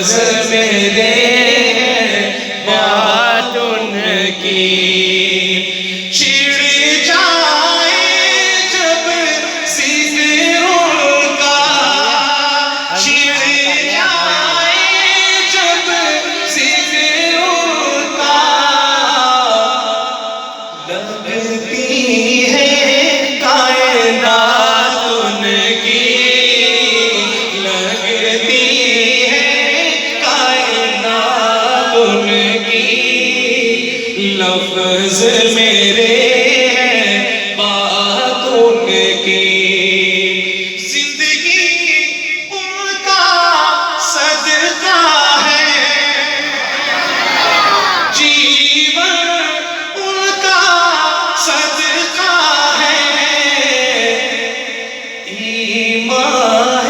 لفظ میرے بات ان کی چھڑ جائے جب ذکر ان کا، چھڑ جائے جب ذکر ان کا، لگتی ہے کائنات ان کی، لگتی ہے کائنات ان کی، لفظ میرے ہیں بات ان کی، زندگی ان کا صدقہ ہے، جیون ان کا صدقہ ہے، ایمان